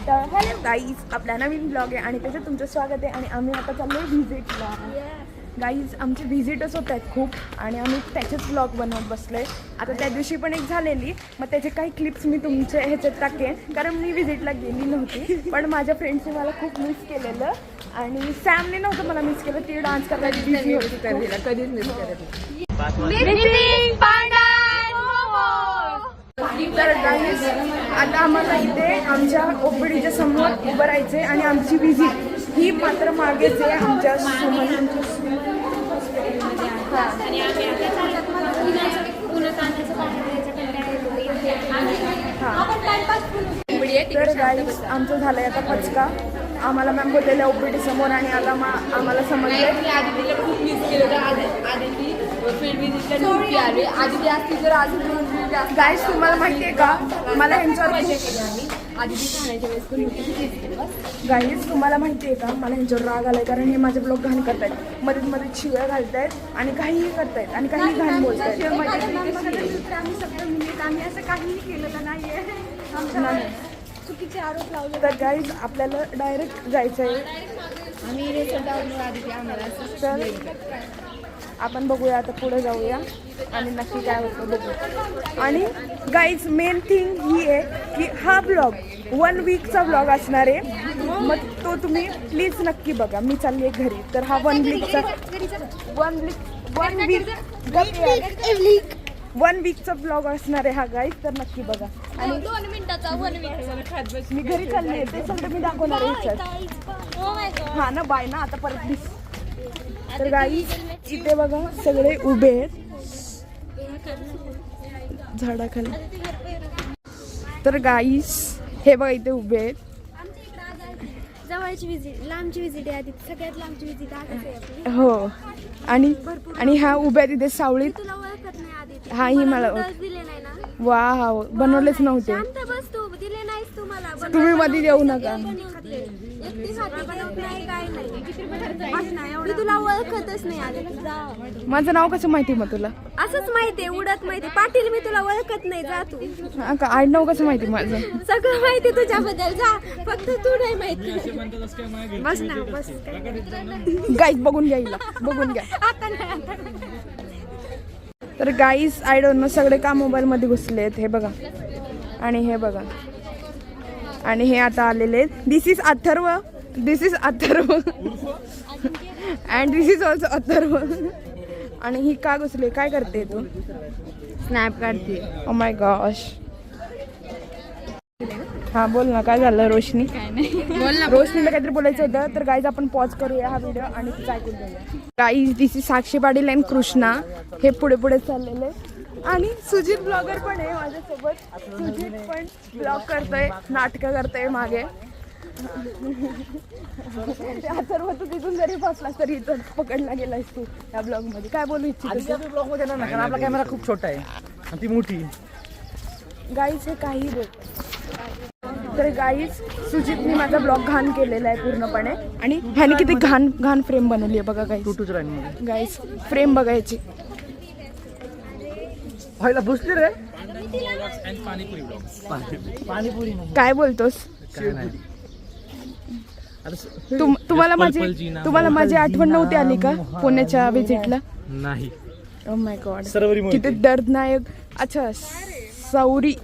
तर hello guys, आपला नवीन blog आहे आणि त्याच्यात तुमचं स्वागत आहे. आणि आम्ही आता चाललोय व्हिजिटला. गाईज आमची व्हिजिटच होत आहेत खूप आणि आम्ही त्याचेच ब्लॉग बनवत बसलोय. आता त्या दिवशी पण एक झालेली, मग त्याचे काही क्लिप्स मी तुमच्या ह्याच्यात टाकेन, कारण मी व्हिजिटला गेली नव्हती. पण माझ्या फ्रेंड्सने मला खूप मिस केलेलं आणि सॅमने नव्हतं मला मिस केलं. ती डान्स करायला बिझी होती, कधीच मिस करत. तर गाईज आता आम्हाला इथे आमच्या ओपीडीच्या समोर उभं राहायचंय आणि आमची व्हिजिट ही मात्र मागेच आहे आमच्या समोर. तर गाईज आमचं झालंय आता पचका. आम्हाला मॅम बोललेल्या ओपीडी समोर आणि आता आम्हाला समजलं की आदितीला खूप मिस केलं. आदिती गाईज तुम्हाला माहिती आहे का, मला ह्यांच्यावर गाईज तुम्हाला माहिती आहे का, मला ह्यांच्यावर राग आलाय कारण हे माझे ब्लॉग घाण करतायत, मध्ये शिव्या घालतायत आणि काहीही करतायत आणि काही घाण बोलतायत. आम्ही असं काहीही केलं तर नाहीये, चुकीचे आरोप लावले. तर गाईज आपल्याला डायरेक्ट जायचं आहे. आम्ही तर आपण बघूया, आता पुढे जाऊया आणि नक्की काय होतं बघू. आणि गाईज मेन थिंग ही आहे की हा ब्लॉग 1 वीकचा ब्लॉग असणार आहे, मग तो तुम्ही प्लीज नक्की बघा. मी चालली आहे घरी, तर हा 1 वीकचा ब्लॉग असणार आहे हा गाईज, तर नक्की बघा. आणि 2 मिनिटाचा 1 वीक मी घरी चालली आहे, ते सगळं मी दाखवणार आहे ह्याच्यात. हा ना, बाय ना, आता परत दिस. तर गाईज इथे बघा सगळे उभे आहेत झाडाखाली. तर गाईज हे बघा इथे उभे आहेत. जवळची विजिट, लांबची विजिट आहे आधी, सगळ्यात लांबची विजिट आहे. हो, आणि ह्या उभ्या तिथे सावळीत. तुला ओळखत नाही आधी. हा, ही मला दिले नाही ना. वाव, बनवलेच नव्हते. शांत बस, तू दिले नाहीस तुम्हाला. तुम्ही मध्ये देऊ नका. मी तुला ओळखतच नाही आधी. माझं नाव कसं माहिती मग तुला? असंच माहितीये, उडत माहिती. पाटील मी तुला ओळखत नाही, जा तू. आडनाव कसं माहिती माझं? सगळं माहिती तुझ्याबद्दल, जा. फक्त तू नाही माहिती. बस ना, बस. गाईज बघून घ्या, हिला बघून घ्या. आता नाही. तर गाईज आय डोंट नो, सगळे का मोबाईल मध्ये घुसले आहेत. हे बघा आणि हे बघा आणि हे आता आलेले आहेत. This is Atharva and this is also Atharva. आणि ही का घुसले, काय करते तू? स्नॅप काढते. Oh my gosh. हा बोल ना, काय झालं रोशनी? रोशनीला काहीतरी बोलायचं होतं. तर गाईज आपण पॉज करूया हा व्हिडिओ आणि तिचं ऐकून घेऊया. Guys this is Sakshi Patil and Krishna, हे पुढे चाललेले. आणि सुजित ब्लॉगर पण आहे माझ्यासोबत. सुजित पण ब्लॉग करतोय, नाटकं करतोय मागे. अथर्व तू तिथून जरी बसलास तरी इथं पकडला गेलास तू या ब्लॉग मध्ये. काय बोलू इच्छितो? ब्लॉग मध्ये ना, कारण आपला कॅमेरा खूप छोटा आहे आणि ती मोठी. गाईज हे काही बोल. तर गाईज सुजितने माझा ब्लॉग घाण केलेला आहे पूर्णपणे आणि ह्याने किती घाण फ्रेम बनवली आहे बघा गाईज. गाईज फ्रेम बघायची. व्हायला बसली रे. पाणीपुरी काय बोलतोस? तुम्हाला माझी आठवण नव्हती आली का पुण्याच्या व्हिजिटला? नाही. ओ माय गॉड, किती दर्दनायक. अच्छा, सौरी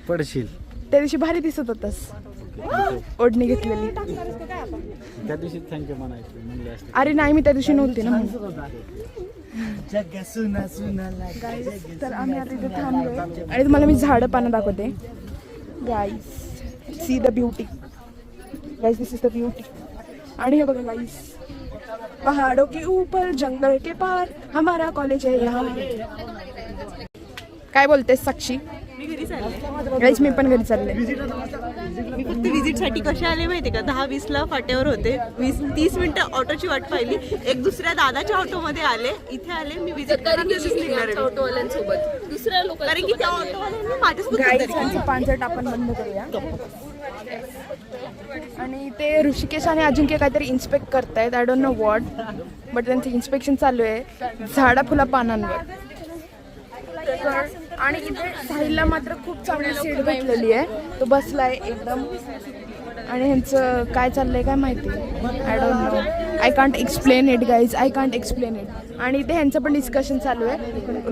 पडशील. त्या दिवशी भारी दिसत होतास, ओढणी घेतलेली. त्या दिवशी थँक्यू म्हणायचं. अरे नाही, मी त्या दिवशी नव्हती ना. तर आम्ही आता इथे थांबलोय आणि तुम्हाला मी झाडं पानं दाखवते. Guys see the beauty. Guys this is the beauty. आणि हे बघा गाइस, पहाड़ों के ऊपर जंगल के पार हमारा कॉलेज है यहाँ. काय बोलते साक्षी? गाइस मी पण घरी चालले. मी फक्त व्हिजिटसाठी कसे आले माहिती का, 10-20ला फाट्यावर होते. 20-30 मिनिटं ऑटोची वाट पाहिली. एक दुसऱ्या दादाच्या ऑटोमध्ये आले, इथे आले. मी व्हिजिट ऑटोवाल्यांसोबत दुसऱ्या लोक, कारण की त्या ऑटोवाल्यांनी माझ्यासोबत. पांचट आपण बंद करूया. आणि ते ऋषिकेश आणि अजिंक्य काहीतरी इन्स्पेक्ट करतायत. I don't know what, but त्यांचं इन्स्पेक्शन चालू आहे झाडा फुला पानांवर. आणि इथे साहिलला मात्र खूप चांगली सीट भेटलेली आहे. तो बसलाय एकदम. आणि ह्यांचं काय चाललंय काय माहिती. I don't no. I can't explain it guys. I can't explain it. आणि इथे ह्यांचं पण डिस्कशन चालू आहे.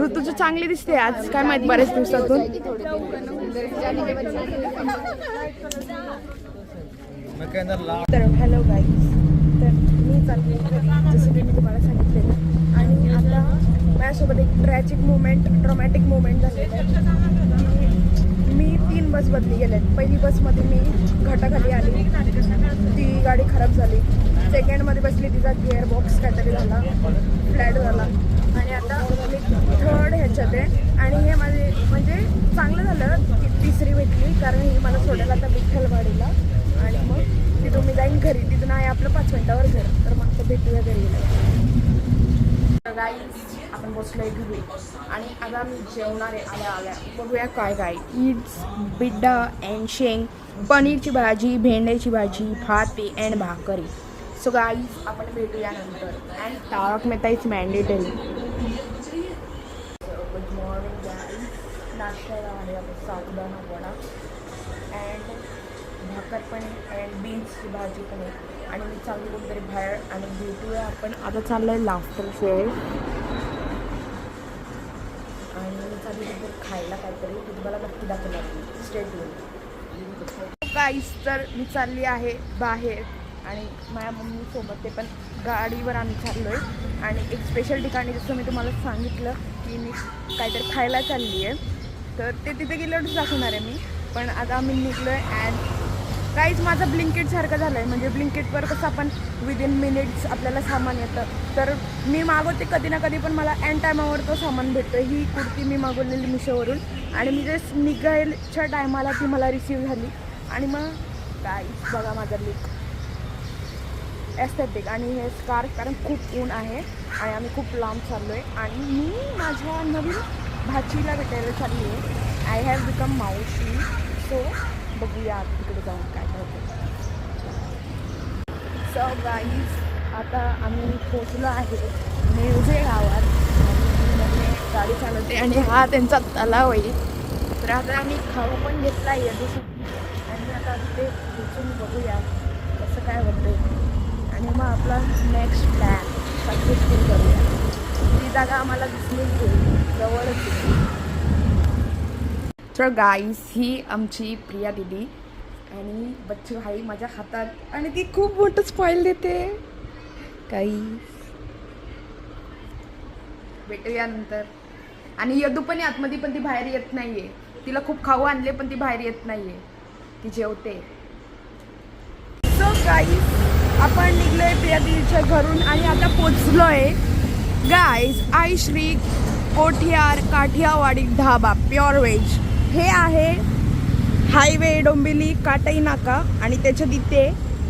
ऋतूचं चांगली दिसते आज काय माहिती बऱ्याच दिवसातून. तर हॅलो गाईज. तर मी चालली घरी जसं की मी तुम्हाला सांगितलेलं. आणि आता माझ्यासोबत एक ट्रॉमॅटिक मोमेंट झालेलं आहे. मी 3 बस बदली गेल्यात. पहिली बसमध्ये मी घाटाखाली आली, ती गाडी खराब झाली. सेकंडमध्ये बसली, तिचा गिअर बॉक्स काहीतरी झाला, फ्लॅट झाला. आणि आता मी 3rd ह्याच्यात आहे. आणि हे माझे म्हणजे चांगलं झालं की 3री भेटली, कारण ही मला सोडायला आता विठ्ठलवाडीला. आणि मग तिथून मी जाईन घरी. तिथून आहे आपलं 5 मिनिटावर घर. तर मग आता भेटूया घरी गेलं. गाईज आपण बसलोय घरी आणि आता मी जेवणार आहे. आल्या बघूया काय काय. इट्स बिड्डा अँड शेंग, पनीरची भाजी, भेंड्याची भाजी, भात अँड भाकरी. सो गाईज आपण भेटूया नंतर. And Tarak Mehta is mandatory. Good morning guys. नाश्त्याला आहे आपण साबुदाणा वडा अँड भाकर पण आहे अँड बीन्सची भाजी पण आहे. आणि मी चालली कुठेतरी बाहेर आणि भेटूया आपण. आता चाललं आहे लाफ्टर फेअर आणि मी चालली कुठेतरी खायला काहीतरी. ते तुम्हाला नक्की दाखवणार. स्टेट गाईस. तर मी चालली आहे बाहेर आणि माझ्या मम्मीसोबत. ते पण गाडीवर आम्ही चाललो आहे. आणि एक स्पेशल ठिकाणी जसं मी तुम्हाला सांगितलं की मी काहीतरी खायला चालली आहे. तर ते तिथे गेल्यावरच दाखवणार आहे मी. पण आता आम्ही निघलो आहे. अँड काहीच माझं ब्लिंकिटसारखं झालं आहे. म्हणजे ब्लिंकिटवर कसं आपण विदिन मिनिट्स आपल्याला सामान येतं. तर मी मागवते कधी ना कधी, पण मला एंड टायमावर तो सामान भेटतो. ही कुर्ती मी मागवलेली मिशोवरून आणि मी जे निघायच्या टायमाला ती मला रिसीव झाली. आणि मग काहीच बघा माझा लुक एस्थेटिक. आणि हे स्कार्फ, कारण खूप ऊन आहे आणि आम्ही खूप लांब चाललो आहे. आणि मी माझ्या नवीन भाचीला भेटायला चालली आहे. आय हॅव बिकम मावशी. सो बघूया तिकडे जाऊन काय होतं. सो गाईज आता आम्ही पोचलो आहे नेवजे गावात. आणि गाडी चालवते आणि हा त्यांचा तलाव आहे. तर आता आम्ही खाऊ पण घेतला आहे आणि आता तिथे पोचून बघूया कसं काय होतं. आणि मग आपला नेक्स्ट प्लॅन सक्सेसफुल करूया. ती जागा आम्हाला दिसली जवळच. तर गाईज ही आमची प्रिया दिदी आणि बच्चू भाई माझ्या हातात. आणि ती खूप मोठं स्पॉईल देते. काही भेटूया नंतर. आणि यदू पण आतमध्ये, पण ती बाहेर येत नाहीये. तिला खूप खाऊ आणले पण ती बाहेर येत नाहीये. ती जेवते. सो गाईज आपण निघलोय प्रिया दिदीच्या घरून आणि आता पोचलोय गाईज आई श्री कोठियार काठियावाडी ढाबा प्युअर व्हेज. हे आहे हायवे डोंबिवली काटाई नाका आणि त्याच्या तिथे.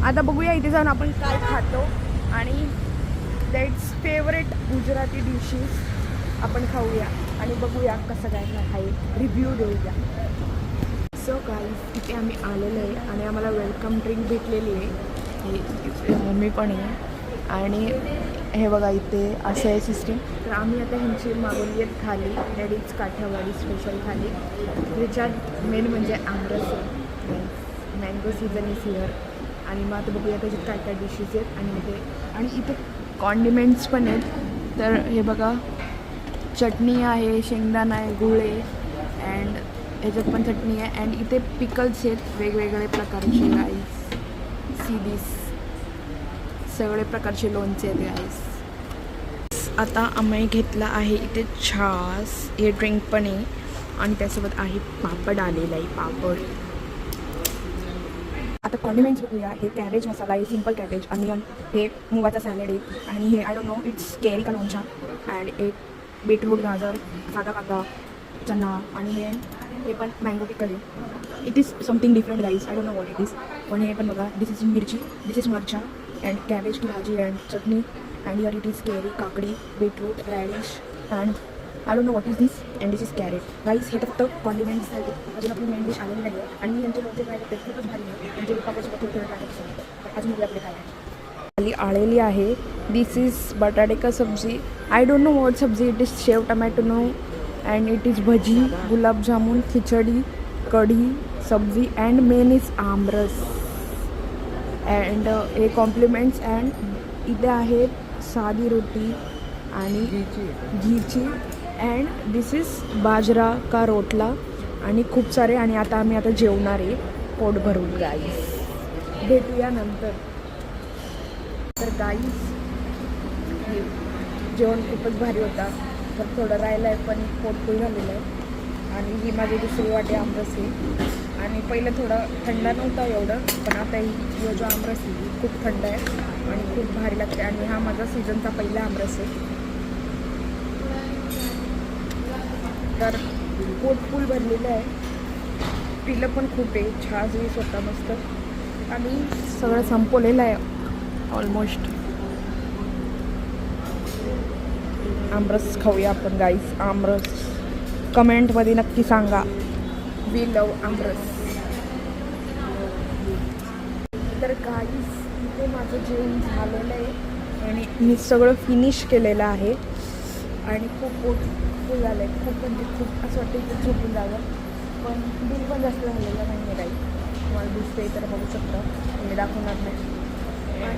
आता बघूया इथे जाऊन आपण काय खातो आणि दॅट्स फेवरेट गुजराती डिशेस आपण खाऊया आणि बघूया कसं काय आहे. रिव्ह्यू देऊया. सो गाईज इथे आम्ही आलेलो आहे आणि आम्हाला वेलकम ड्रिंक भेटलेली आहे. हे मम्मी पण आहे. आणि हे बघा इथे असं आहे सिस्टीम. तर आम्ही आता ह्यांची मागवली आहे थाली. लेडीज काठियावाडी स्पेशल थाली. ह्याच्यात मेन म्हणजे आमरस आहे. Mango season is here. आणि मग आता बघूया त्याच्यात काय काय डिशेस आहेत. आणि इथे कॉन्डिमेंट्स पण आहेत. तर हे बघा चटणी आहे, शेंगदाणा आहे, गुळ आहे अँड ह्याच्यात पण चटणी आहे. अँड इथे पिकल्स आहेत वेगवेगळे प्रकारचे. गाईस सी दिस सगळे प्रकारचे लोणचे आहेत गाईस. आता आम्ही घेतला आहे इथे छास. हे ड्रिंक पण आहे आणि त्यासोबत आहे पापड आलेला आहे. पापड. आता कॉन्डिमेंट्स बघूया. हे कॅबेज मसाला आहे, सिम्पल कॅबेज, अनियन, हे मुगाचा सॅलड आहे आणि हे आय डोंट नो इट्स केरी का लोणचा अँड एक बीटरूट, गाजर, साधा कांदा, चना आणि हे पण मँगो पिकल आहे. It is something different guys. I don't know what it is. पण हे पण बघा this is mirchi, this is marcha and cabbage की bhaji and chutney and here it is kairi, kakdi, beetroot, radish and I don't know what is this and this is carrot. Guys हे फक्त condiments आहेत. अजून आपली मेन डिश आलेली नाही आहे. आणि मी यांचे लोणचे काय करते खूपच भारी आहे. त्यांचे पापासोबत थोडं काय अजून आपले काय खाली आलेली आहे. दिस इज बटाटे का sabzi. I don't know what sabzi. It is sev tomato no and it is bhaji, gulab jamun, khichdi, kadhi, sabzi and main is aamras and हे कॉम्प्लिमेंट्स. अँड इथे आहेत साधी रोटी आणि घीची अँड दिस इज बाजरा का रोटला आणि खूप सारे. आणि आता आम्ही जेवणार आहे पोट भरून गाईस. भेटूया नंतर. तर गाईस जेवण खूपच भारी होता. तर थोडं राहिलं आहे पण पोट फुल झालेलं आहे. आणि ही माझी दुसरी वाटी आमरस आहे. आणि पहिलं थोडं थंड नव्हता एवढं, पण आता ही जो आमरस आहे खूप थंड आहे आणि खूप भारी लागते. आणि हा माझा सीझनचा पहिला आमरस आहे. तर पोट फुल भरलेलं आहे. पिलं पण खूप आहे. छास वीस होता मस्त. आणि सगळं संपवलेलं आहे ऑलमोस्ट. आमरस खाऊया आपण गाईस. आमरस कमेंटमध्ये नक्की सांगा. वी लव आमरस. तर गाईस इथे माझं जेवण झालेलं आहे आणि मी सगळं फिनिश केलेलं आहे. आणि खूप पोट फुल झालं आहे. खूप म्हणजे खूप असं वाटतं की झोपून जावं, पण बिल पण जास्त झालेलं नाही आहे काही. तुम्हाला दिसते तर बघू शकता, मी दाखवणार नाही.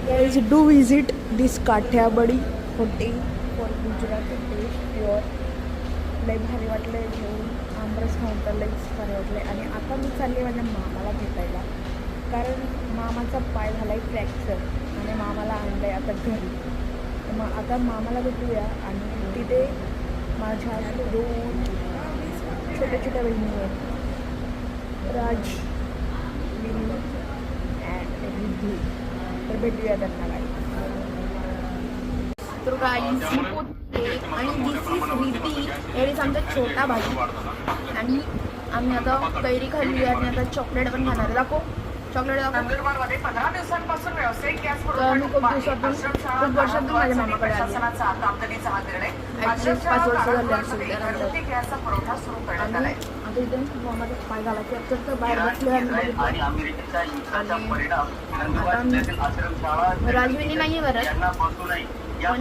Guys do visit this Kathiawadi hotel for Gujarati taste pure. लई भारी वाटलं आहे घेऊन. आमरस खाऊन तर लईच भारी वाटलं आहे. आणि आता मी चालले माझ्या मामाला भेटायला, कारण मामाचा पाय झाला आहे फ्रॅक्चर आणि मामाला आणलं आहे आता घरी. तर मग आता मामाला भेटूया. आणि तिथे माझ्या 2 छोट्या छोट्या बहिणी आहेत, राज, विनू अँड रिद्धी. तर भेटूया त्यांना गाईस. तर गाईस मी पोचते आणि दिस इज रिद्धी. एवढीच आमचा छोटा भाई. आणि आम्ही आता कैरी खाल्ली आणि आता चॉकलेट पण खाणार आहे. दाखव चॉकलेट दाखव. तर आम्ही खूप वर्षातून माझ्या मामाकडे आलो. ॲटलिस्ट 5 वर्ष झाले असेल त्यानंतर. आणि आता इथे मामाचा पाय झाला की अक्षरशः बाहेर बसले आणि राजविनी नाही आहे घरात, पण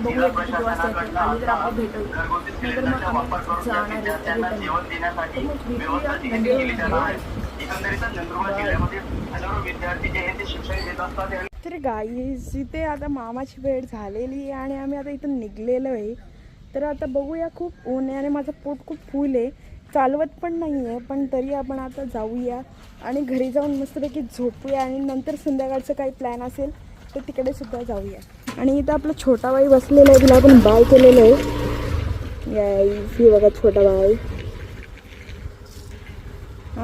बघूया किती वाजता येतात. आली तर आपण भेटू, नाहीतर मग आम्ही जाणार आहे. मग भेटूया. तर गाईज इथे आता मामाची भेट झालेली आहे आणि आम्ही आता इथून निघलेलो आहे. तर आता बघूया. खूप ऊन आहे आणि माझं पोट खूप फुल आहे. चालवत पण नाही आहे, पण तरी आपण आता जाऊया आणि घरी जाऊन मस्तपैकी झोपूया. आणि नंतर संध्याकाळचं काही प्लॅन असेल तर तिकडे सुद्धा जाऊया. आणि इथं आपला छोटा बाई बसलेला आहे, तिला आपण बाय केलेलं आहे. गाईज ही बघा छोटा बाई.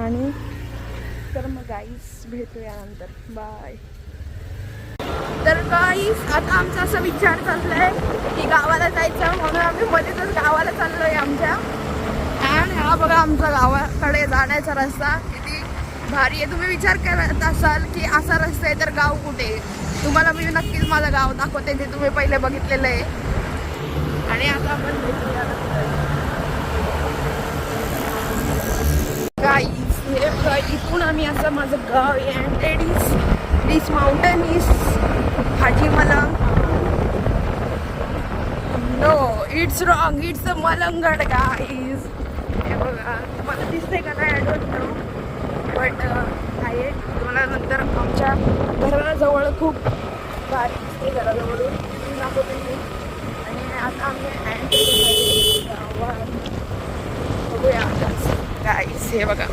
आणि तर मग गाईस भेटूया नंतर. बाय. तर गाईस आता आमचा असा विचार चाललाय की गावाला जायचं, म्हणून आम्ही मध्येच गावाला चाललोय आमच्या. आणि हा बघा आमचा गावाकडे जाण्याचा रस्ता किती भारी आहे. तुम्ही विचार करत असाल की असा रस्ता आहे तर गाव कुठे. तुम्हाला मी नक्कीच माझं गाव दाखवते जे तुम्ही पहिले बघितलेलं आहे. आणि आता आपण भेटूया गाईस. हे बघा इथून आम्ही असं माझं गाव आहे. And this mountain is हाजीमला. No it's wrong, it's Malangad guys. हे बघा तुम्हाला दिसते का नाही, आय डोंट नो, बट आहे. तुम्हाला नंतर आमच्या घराजवळ खूप भारी दिसते घराजवळून दाखवते मी. आणि आता आम्ही गावात बघूया गाईस. हे बघा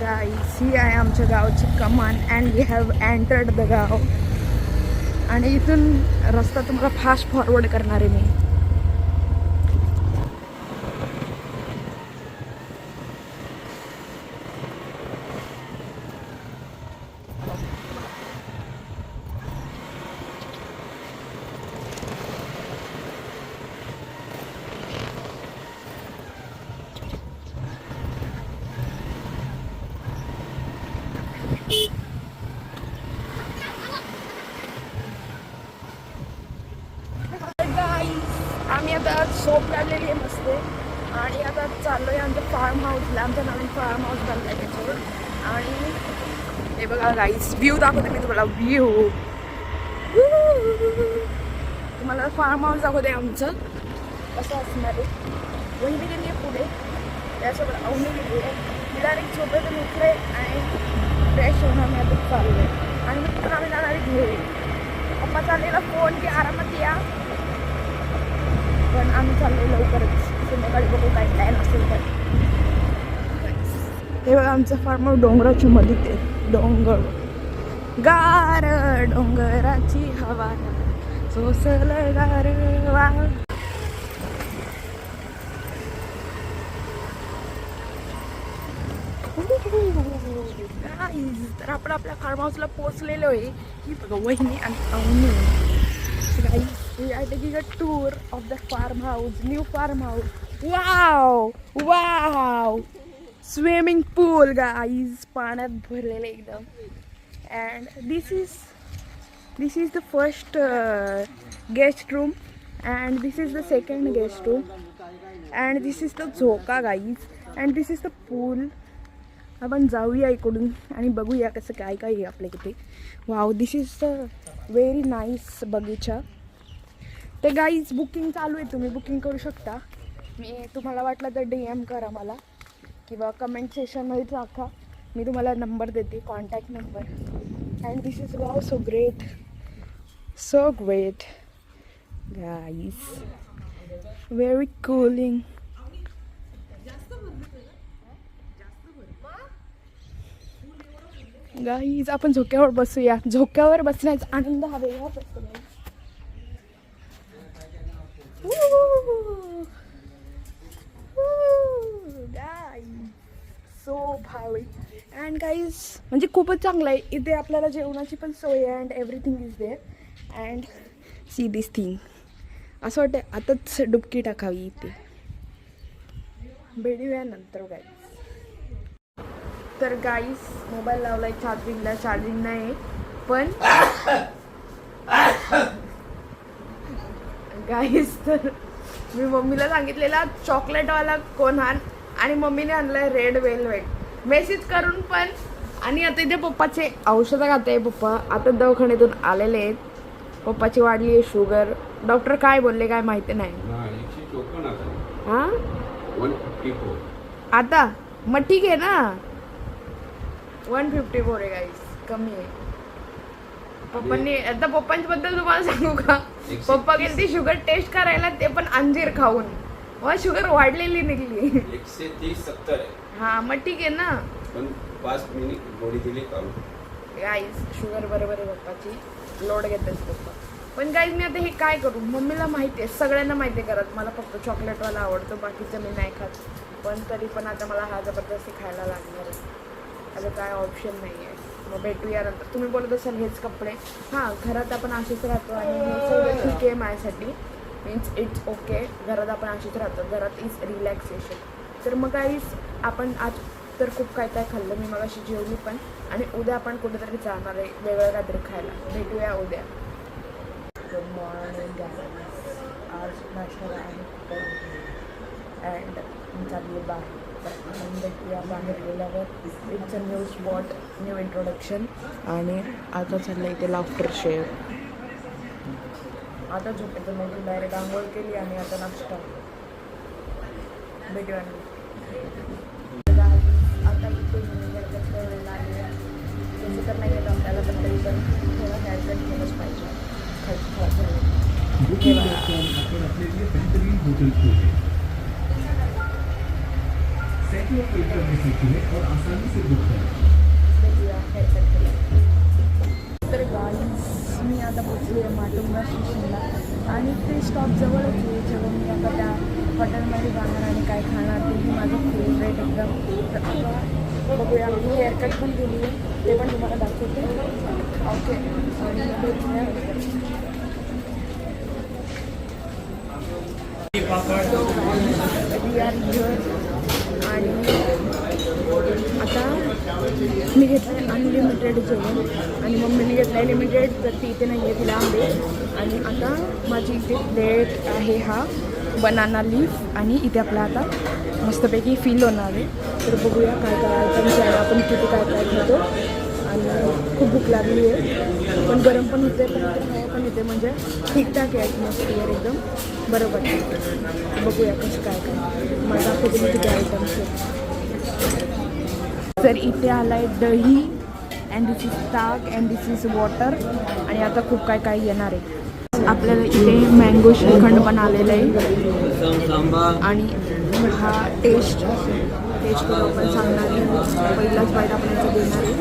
गाईस ही आहे आमच्या गावची कमान. And we have entered the गाव. आणि इथून रस्ता तुम्हाला फास्ट फॉरवर्ड करणार आहे मी. आम्ही आता झोप काढलेली आहे मस्त. आणि आता चाललो आहे आमच्या फार्म हाऊसला. आमचं नवीन फार्म हाऊस बनलं आहे त्याच्यावर. आणि हे बघा गाईस व्ह्यू दाखवते मी तुम्हाला. व्ह्यू तुम्हाला फार्म हाऊस दाखवते आमचं कसं असणार आहे. वहिनी गेली आहे पुढे, त्यासोबत अवनी गेली आहे. मी डायरेक्ट झोपेतून उठले आणि फ्रेश होऊन आम्ही आता चाललो आहे. आणि मग आम्ही जाणार आहे घरी. पप्पा चाललेला फोन की आरामात या, पण आम्ही चाललो लवकरच. संध्याकाळी बघू काय प्लॅन असेल तर. हे बघा आमचं फार्म हाऊस डोंगराची मध्ये ते डोंगर गार डोंगराची हवा सोसल गार वा. तर आपण आपल्या फार्म हाऊसला पोहोचलेलो आहे. ही बघा वहिनी आणि Avni. We are taking a tour of the farmhouse, new farmhouse. Wow! Wow! Swimming pool, guys. पाण्यात भरलेले एकदम. And this is the first guest room, and this is the second guest room, and this is the झोका, guys, and this is the pool. आपण जाऊया इकडून आणि बघूया कसं काय काय आहे आपल्या इथे. Wow, this is the very nice बगीचा. ते गाईज बुकिंग चालू आहे, तुम्ही बुकिंग करू शकता. मी तुम्हाला वाटलं तर DM करा मला किंवा कमेंट सेशनमध्ये टाका. मी तुम्हाला नंबर देते, contact number. And this is wow so great, so great guys, very cooling. Guys आपण झोक्यावर बसूया. झोक्यावर बसण्याचा आनंद हा वेगळाच असतो. सो भारी अँड गाईज म्हणजे खूपच चांगलं आहे. इथे आपल्याला जेवणाची पण सोय आहे and everything is there. And see this thing, असं वाटतं आताच डुबकी टाकावी इथे. भेटूया नंतर गाईज. तर गाईस मोबाईल लावलाय चार्जिंगला, चार्जिंग नाही पण गाईस. तर मी मम्मीला सांगितलेला चॉकलेटवाला कोण आण, आणि मम्मीने आणलाय रेड वेलवेट. मेसेज करून पण. आणि आता इथे पप्पाचे औषधं खाते. पप्पा आता दवाखान्यातून आलेले आहेत. पप्पाची वाढली आहे शुगर. डॉक्टर काय बोलले काय माहिती नाही. हां आता मग ठीक आहे ना. 154 आहे गाईस, कमी आहे. पप्पांनी आता पप्पांबद्दल तुम्हाला सांगू का, पप्पा गेले ती शुगर टेस्ट करायला, ते पण अंजीर खाऊन. मग शुगर वाढलेली निघली. 130-70 आहे. हा मग ठीक आहे ना. पण 5 मिनिट गोळी दिली काढून. गाईस शुगर बरोबर आहे पप्पाची, लोड घेतेच पप्पा. पण गाईज मी आता हे काय करू. मम्मीला माहिती आहे, सगळ्यांना माहिती आहे घरात मला फक्त चॉकलेटवाला आवडतो, बाकीचं मी नाही खात. पण तरी पण आता मला हा जबरदस्ती खायला लागणार आहे. आता काय ऑप्शन नाही आहे. मग भेटूया नंतर. तुम्ही बोलत असाल हेच कपडे. हां घरात आपण असेच राहतो आणि हे सगळं ठीक आहे माझ्यासाठी. Means it's okay. घरात आपण असेच राहतो. घरात इज रिलॅक्सेशन. तर मग गाईज आपण आज तर खूप काय काय खाल्लं. मी मगाशी जेवली पण. आणि उद्या आपण कुठेतरी जाणार आहे वेगळं काहीतरी खायला. भेटूया उद्या. Good morning guys. आज नाश्त्याला आम्ही अँड चालली बाहेर. आपण भेटूया बाहेर गेल्यावर. It's a new spot, new introduction. आणि आता चाललं इथे लाफ्टर शेअर. आता झोपेचं म्हणजे डायरेक्ट आंघोळ केली आणि आता नाश्ता. भेटूया आता इथे वेळेला आले. तसं तर नाही येत आपल्याला, पण तरी पण थोडं हेअरकट केलंच पाहिजे. तर गाईज मी आता पोचली आहे माटुंगा स्टेशनला. आणि ते स्टॉप जवळच आहे. जेव्हा मी आता त्या हॉटेलमध्ये जाणार आणि काय खाणार तेही माझं फेवरेट एकदम. तर आता बघूया. मी हेअरकट पण केली आहे, ते पण तुम्हाला दाखवते. Okay we are here. आणि आता मी घेतलं आहे अनलिमिटेड जेवण आणि मम्मीने घेतलं आहे लिमिटेड. तर ती इथे नाही आहे, तिला आंबे. आणि आता माझी इथे प्लेट आहे हा बनाना लीफ. आणि इथे आपला आता मस्तपैकी फील होणार आहे. तर बघूया काय काय आयटम्स आहे, आपण किती काय काय खातो. आणि खूप भूक लागली आहे. पण गरम पण होते पण हवा पण येते म्हणजे ठीकठाक आहे ॲटमॉस्फिअर एकदम बरोबर. बघूया कसं काय काय मला दाखवते मी किती आयटम्स आहेत. तर इथे आला आहे दही अँड दिस इज ताक अँड दिस इज वॉटर आणि आता खूप काय काय येणार आहे. आपल्याला इथे मँगो श्रीखंड पण आलेलं आहे आणि हा टेस्ट करून आपण सांगणार आहे. पहिलाच बाईट आपण याचं देणार आहे.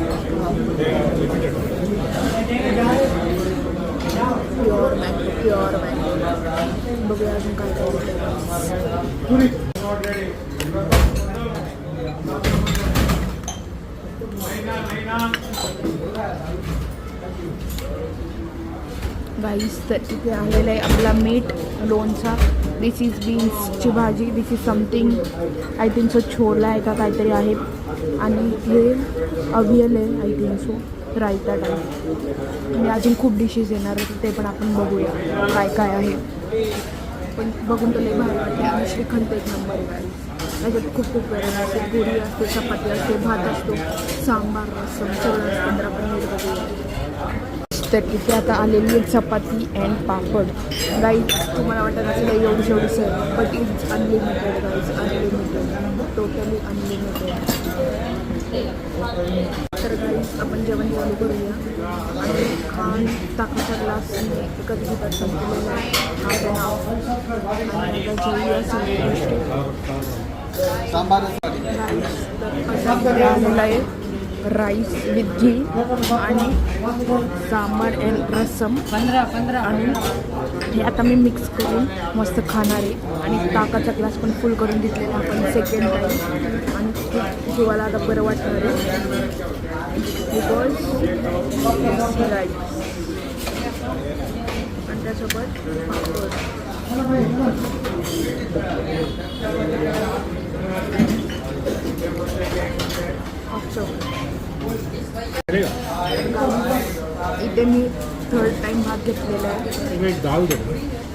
प्युअर मँगो बघूया अजून काय काय गाईस. तर इथे आलेलं आहे आपला मीठ लोणचा. दिस इज बीन्सची भाजी. This is something I think so chhola आहे का काहीतरी आहे आणि हे अवियल आहे I think so raita type. आणि अजून खूप डिशेस येणार आहेत ते पण आपण बघूया काय काय आहे. पण बघून तर लई भारी वाटते आणि श्रीखंड एक नंबर आहे. त्याच्यात खूप व्हरायटी असते. पुरी असते, चपाती असते, भात असतो, सांबार रस्सम सगळं असतं. तर आपण नीट बघूया. तर तिथे आता आलेली आहे चपाती अँड पापड. गाईज तुम्हाला वाटत असेल एवढी sir but it's unlimited guys. Unlimited totally unlimited. तर गाईज आपण जेवण चालू करूया. आणि खान ताकाचा ग्लासने एकच घेतात संपलेला आहे आपलं नाव आणि जेवूया सगळी गोष्टी. आलेला आहे राईस विथ घी आणि सांबार अँड रसम 15 आणि हे आता मी मिक्स करून मस्त खाणार आहे. आणि ताकाचा ग्लास पण फुल करून घेतलेला आपण सेकंड टाईम आणि खूप जीवाला आता बरं वाटणार आहे बिकॉज राईस आणि त्यासोबत पापड. इथे मी थर्ड टाइम भात घेतलेला आहे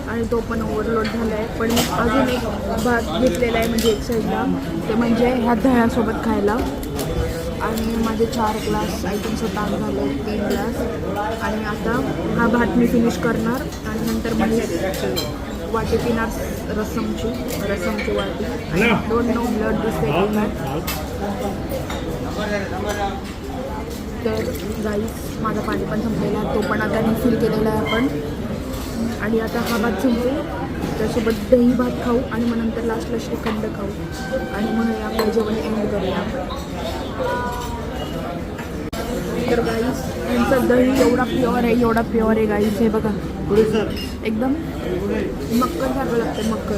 आणि तो पण ओव्हरलोड झाला आहे. पण मी अजून एक भात घेतलेला आहे म्हणजे एक साईडला ते म्हणजे ह्या दह्यासोबत खायला. आणि माझे 4 ग्लास आयटमचं ताक झाले 3 ग्लास आणि आता हा भात मी फिनिश करणार आणि नंतर मग वाटी पिणार रसमची वाटी. डोंट नो ब्लड दिसते तर गाईस माझा पाणी पण संपलेला आहे. तो पण आता रिफिल केलेला आहे आपण. आणि आता हा भात संपेल त्यासोबत दही भात खाऊ आणि मग नंतर लास्टला श्रीखंड खाऊ आणि मग हे आपलं जेवण एंड करूया. तर गाईस यांचं दही एवढा प्युअर आहे गाईस. हे बघा एकदम मक्कर सारखं लागतं मक्कर.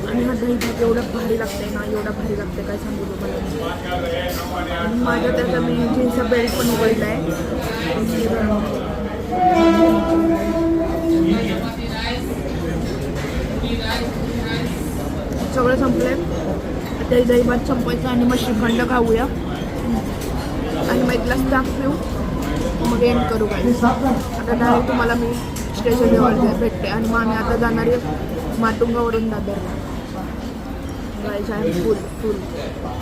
आणि हा दही भात एवढा भारी लागतंय ना एवढा भारी लागतं काय सांगू तुम्हाला. आणि माझ्या त्याचा मी जीन्सचा बेल्ट पण उघडला आहे. सगळं संपलं आहे. ते दही भात संपवायचं आणि मग श्रीखंड खाऊया आणि मग एक ग्लास ताक पिऊ मग एंड करू गाईस. आता डायरेक्ट तुम्हाला मी स्टेशनवर भेटते आणि मग आम्ही आता जाणार आहे माटुंगावरून दादरला. Guys I am full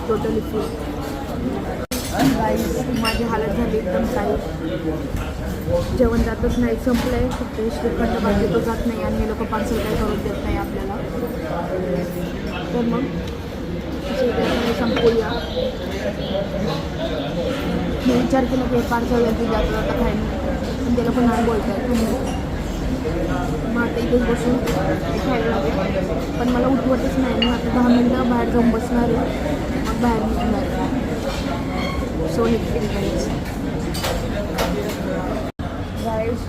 totally full. Guys माझी हालत झाली एकदम काही जेवण जातच नाही संपलं आहे. फक्त श्रीखंड बाकी तो जात नाही आणि हे लोक पार्सल काय करून देत नाही आपल्याला. तर मग संपूया. मी विचार केला की पार्सल येते जातं आता खायला पण त्याला पण नाही बोलत आहे तुम्ही. मग आता इथेच बसून खायला लागेल पण मला उठवतच नाही. मग आता 10 मिनटं बाहेर जाऊन बसणार आहे मग बाहेर निघणार. सो हेक्टिक गाईस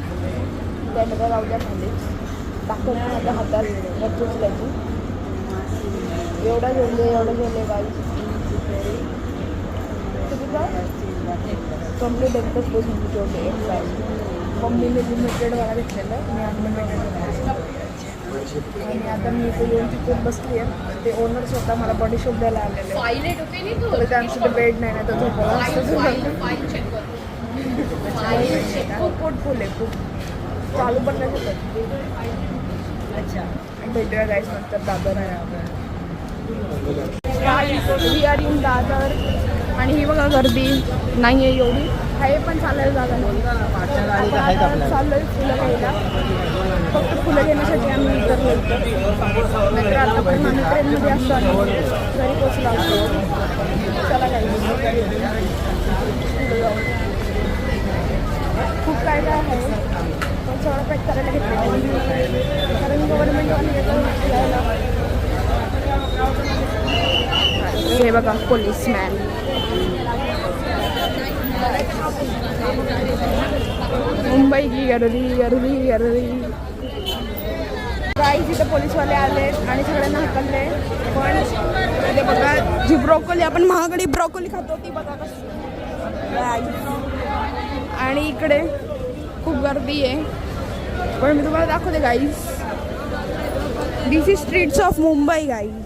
कॅमेरा लावल्या खाली टाकत माझ्या हातात वरचुचल्याची एवढा जेवले गाईस. कम्प्लीट एकच बसून जेवले एक गाईस. मम्मीने लिमिटेडवाला घेतलेलं आहे मी अनलिमिटेड. आणि आता मी इथे येऊन तिथे बसली आहे. ते ओनर स्वतः मला बॉडी शॉप द्यायला आलेले आहे. त्यांचं ते बेड नाही ना तर झोपायला खूप पोटफुल आहे खूप चालू पण नाही शकत. अच्छा भेटूया गाईस नंतर दादर आहे आपण. वी आर इन दादर आणि ही बघा गर्दी नाही आहे एवढी, आहे पण चालायला जागा नाही. आपण आता चाललोय फुलं घ्यायला, फक्त फुलं घेण्यासाठी आम्ही उतरलो होतो. नाहीतर आता पण आम्ही ट्रेनमध्ये असतो आणि घरी पोचलो असतो. चला काही खूप काय काय आहे, पण सगळं पॅक करायला घेतलं कारण गव्हर्नमेंटवाले येतं. हे बघा पोलीसमॅन. मुंबई की गर्दी गर्दी गर्दी. काही तिथे पोलीसवाले आलेत आणि सगळ्यांना हकलले. पण इथे बघा जी ब्रोकोली आपण महागडी ब्रोकोली खातो ती बघा कशी. आणि इकडे खूप गर्दी आहे, पण मी तुम्हाला दाखवते guys. This is streets of Mumbai guys.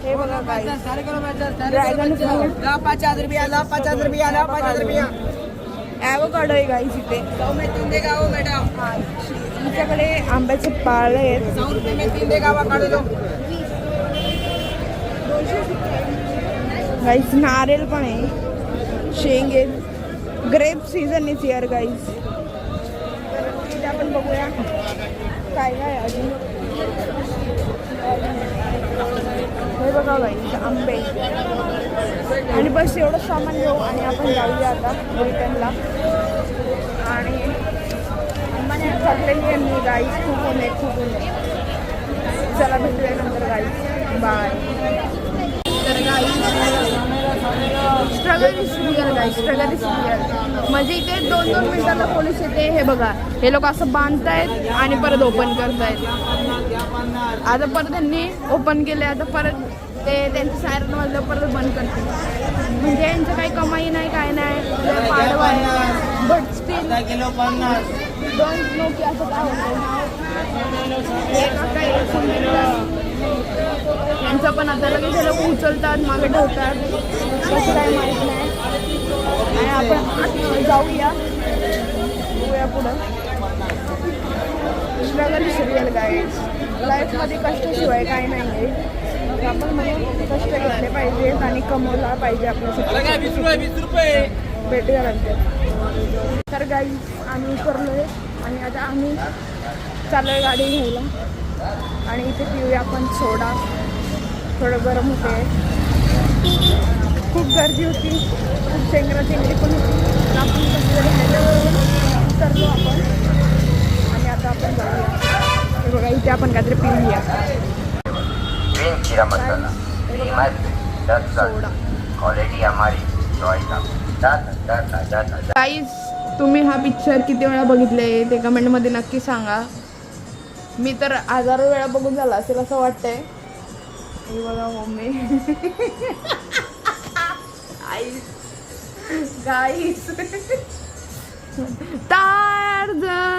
हे बघा गाईज, ड्रॅगन फ्रूट 50 रुपया. ॲवोकाडो आहे गाईज इथे. आमच्याकडे आंब्याचे पाळे आहेत. गाईज नारळ पण आहे, शेंग आहेत. Grape season is here guys. इथे आपण बघूया काय काय अजून. हे बघा गाईज आंबे. आणि बस एवढं सामान घेऊ आणि आपण जाऊया आता रिटर्नला. आणि आंबाने चाललेली आहे मी गाईज. खूप ऊन आहे, खूप ऊन आहे. चला भेटूया नंतर गाईज. बाय. तर guys struggle is real guys, struggle is real. म्हणजे इथे 2-2 मिनिटाला पोलीस येते. हे बघा हे लोक असं बांधतायत आणि परत ओपन करतायत. आता परत त्यांनी ओपन केले, आता परत ते त्यांचं सायरन वाजलं परत बंद करते. म्हणजे यांचं काही कमाई नाही, काय नाही, पाडवा आहे. बट स्टील डोंट नो की असं काय होतं. यांचं पण आता लगेच हे लोक उचलतात, मागे ठेवतात, कसं काय माहीत नाही. आणि आपण जाऊया, बघूया पुढं. Struggle is real guys. लाईफमध्ये कष्टाशिवाय काही नाही आहे. आपण म्हणजे कष्ट घेतले पाहिजेत आणि कमवला पाहिजे आपल्यासाठी. भेटूया नंतर. तर गाईज आम्ही उतरलो आहे आणि आता आम्ही चाललो आहे गाडी घ्यायला. आणि इथे पिऊया आपण सोडा, थोडं गरम होते. खूप गर्दी होती, खूप चेंगराचेंगरी पण होती. तर आपण कसं तरी ह्याच्यावर उतरलो आपण आणि आता आपण जाऊया. हे बघा इथे आपण काहीतरी पिऊया. गाईज तुम्ही हा पिक्चर किती वेळा बघितले ते कमेंटमध्ये नक्की सांगा. मी तर 1000 वेळा बघून झाला असेल असं वाटतंय. हे बघा मम्मी. Guys Tarzan.